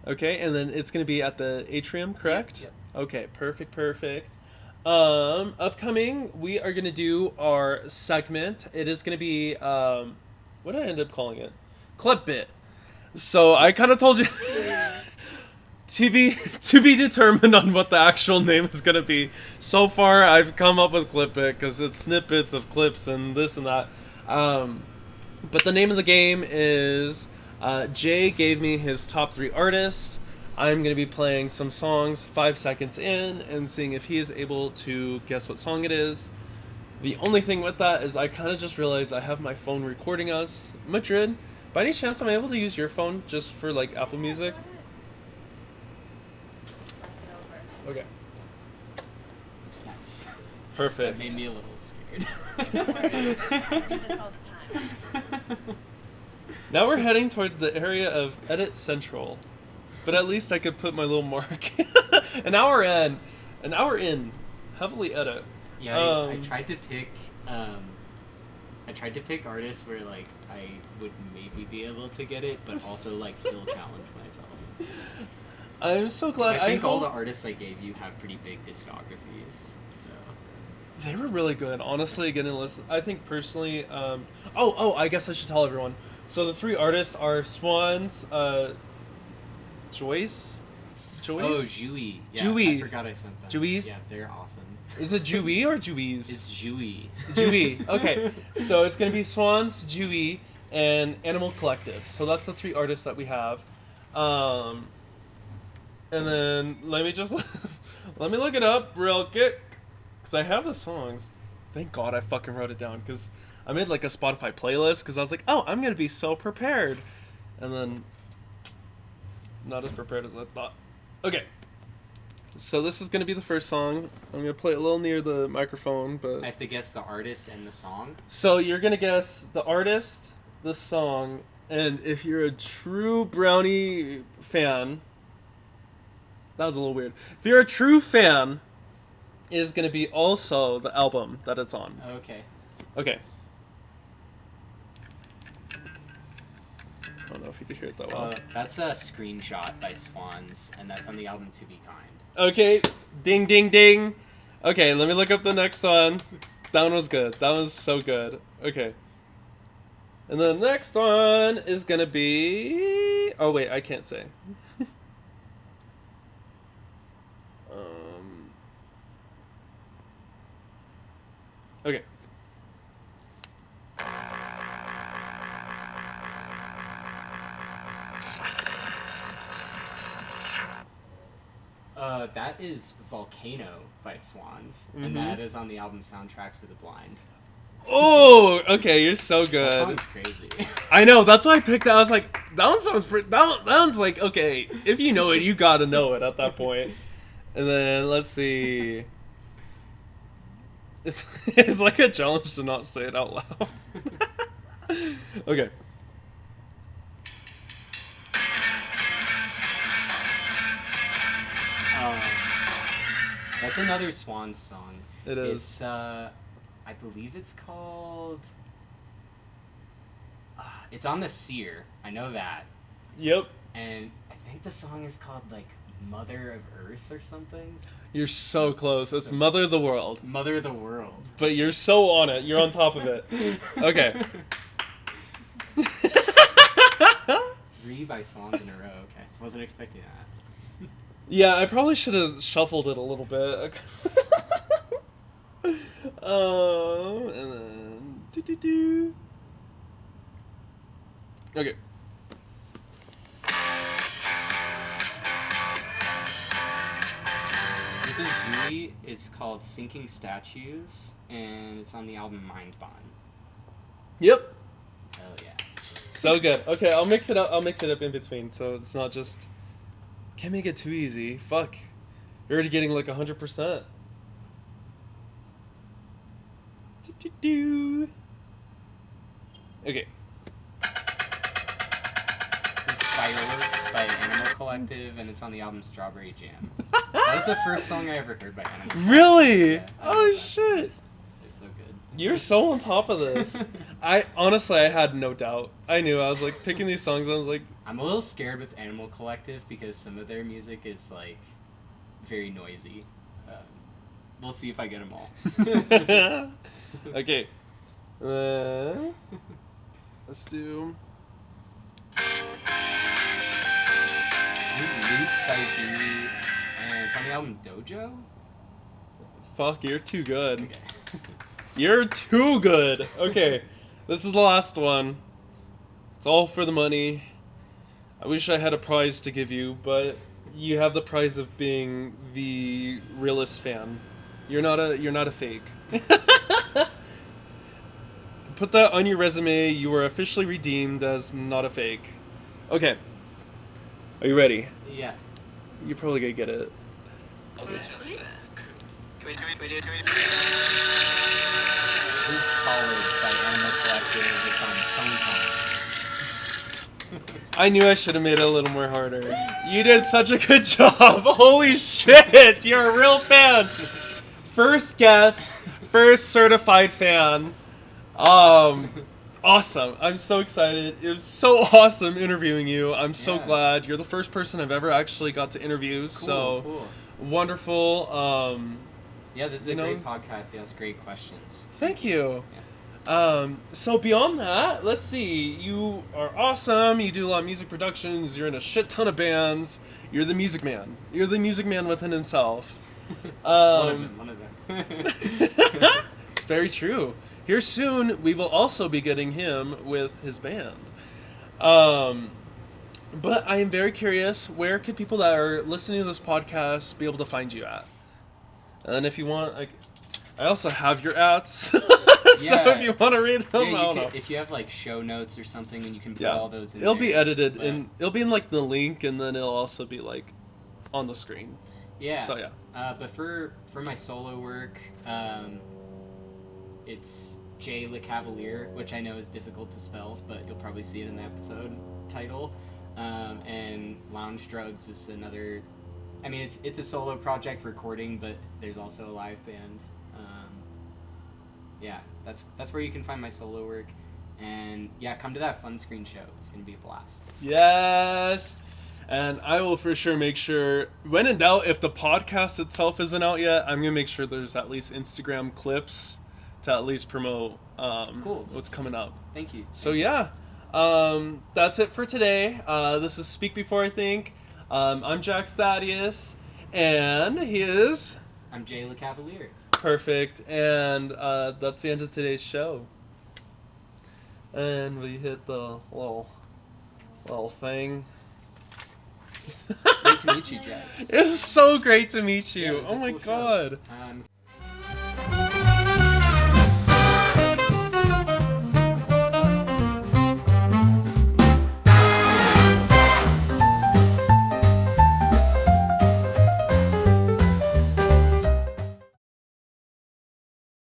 Okay, and then it's going to be at the Atrium, correct? Yep. Okay, perfect. Upcoming, we are going to do our segment. It is going to be, what did I end up calling it? Clip Bit. So I kind of told you to be determined on what the actual name is going to be. So far, I've come up with Clip Bit because it's snippets of clips and this and that. But the name of the game is Jay gave me his top 3 artists. I'm going to be playing some songs 5 seconds in and seeing if he is able to guess what song it is. The only thing with that is I kind of just realized I have my phone recording us. Madrid, by any chance I'm able to use your phone just for like Apple Music? Okay. Nice. Perfect. That made me a little scared. Don't worry, I do this all the time. Now we're heading toward the area of Edit Central. But at least I could put my little mark. An hour in. Heavily edit. Yeah, I tried to pick artists where like I would maybe be able to get it, but also like still challenge myself. I'm so glad. I think all the artists I gave you have pretty big discographies. So they were really good. Honestly, getting a listen. I think personally. I guess I should tell everyone. So the 3 artists are Swans, Joyce. Oh, Jui. Yeah, Jui. I forgot I sent that. Juies? Yeah, they're awesome. Is it Jui or Juies? It's Jui. Jui. Okay. So it's going to be Swans, Jui, and Animal Collective. So that's the 3 artists that we have. And then let me look it up real quick. Because I have the songs. Thank God I fucking wrote it down. Because I made like a Spotify playlist. Because I was like, oh, I'm going to be so prepared. And then not as prepared as I thought. Okay. So this is going to be the first song. I'm going to play it a little near the microphone, but I have to guess the artist and the song. So you're going to guess the artist, the song, and if you're a true Brownie fan, that was a little weird. If you're a true fan, it is going to be also the album that it's on. Okay. Okay. I don't know if you could hear it that well. That's a screenshot by Swans, and that's on the album To Be Kind. Okay, ding, ding, ding. Okay, let me look up the next one. That one was good. That was so good. Okay. And the next one is gonna be... Oh, wait, I can't say. Okay. That is Volcano by Swans, and that is on the album Soundtracks for the Blind. Oh, okay, you're so good. That song's crazy. I know, that's why I picked it. I was like, that one sounds that one's like, okay, if you know it, you gotta know it at that point. And then, let's see. It's like a challenge to not say it out loud. Okay. That's another Swans song. It is. It's, I believe it's called... it's on the Seer. I know that. Yep. And I think the song is called, like, Mother of Earth or something. You're so close. It's Mother of the World. Mother of the World. But you're so on it. You're on top of it. Okay. 3 by Swans in a row. Okay. Wasn't expecting that. Yeah, I probably should have shuffled it a little bit. And then... Okay. This is Julie. It's called Sinking Statues, and it's on the album Mind Bond. Yep. Oh, yeah. So good. Okay, I'll mix it up. I'll mix it up in between, so it's not just... Can't make it too easy. Fuck. You're already getting like 100%. Okay. This is Fireworks by Animal Collective, and it's on the album Strawberry Jam. That was the first song I ever heard by Animal Collective. Really? Yeah, Oh shit. They're so good. You're so on top of this. I had no doubt. I knew. I was like picking these songs. I was like, I'm a little scared with Animal Collective because some of their music is like very noisy. We'll see if I get them all. okay. Let's do. This is Luke by Julie, and it's on the album Dojo. Fuck, you're too good. Okay. You're too good. Okay, this is the last one. It's all for the money. I wish I had a prize to give you, but you have the prize of being the realist fan. You're not a fake. Put that on your resume. You are officially redeemed as not a fake. Okay. Are you ready? Yeah. You're probably gonna get it. Who's College by Animal Collective? It's on Sometimes. I knew I should have made it a little more harder. You did such a good job. Holy shit, you're a real fan. First guest, first certified fan. Awesome. I'm so excited. It was so awesome interviewing you. I'm so glad. You're the first person I've ever actually got to interview. Cool. Wonderful. Yeah, this is a great podcast. You ask great questions. Thank you. Yeah. So beyond that, let's see. You are awesome. You do a lot of music productions. You're in a shit ton of bands. You're the music man. You're the music man within himself. One of them. Very true. Here soon, we will also be getting him with his band. But I am very curious, where could people that are listening to this podcast be able to find you at? And if you want, I also have your ads. So if you want to read them, if you have like show notes or something, and you can put all those in it'll be edited, and it'll be in like the link, and then it'll also be like on the screen. Yeah. So yeah. But for my solo work, it's LeCavalier, which I know is difficult to spell, but you'll probably see it in the episode title. And Lounge Drugs is another. I mean, it's a solo project recording, but there's also a live band. Yeah, that's where you can find my solo work. And yeah, come to that Funscreen show. It's gonna be a blast. Yes. And I will for sure make sure, when in doubt, if the podcast itself isn't out yet, I'm gonna make sure there's at least Instagram clips to at least promote what's coming up. Thank you. So that's it for today. This is Speak Before I Think. I'm Jax Thaddeus, and he is... I'm LeCavalier. Perfect, and that's the end of today's show. And we hit the little thing. Great to meet you, Jax. It was so great to meet you. Yeah, oh my cool god. Show.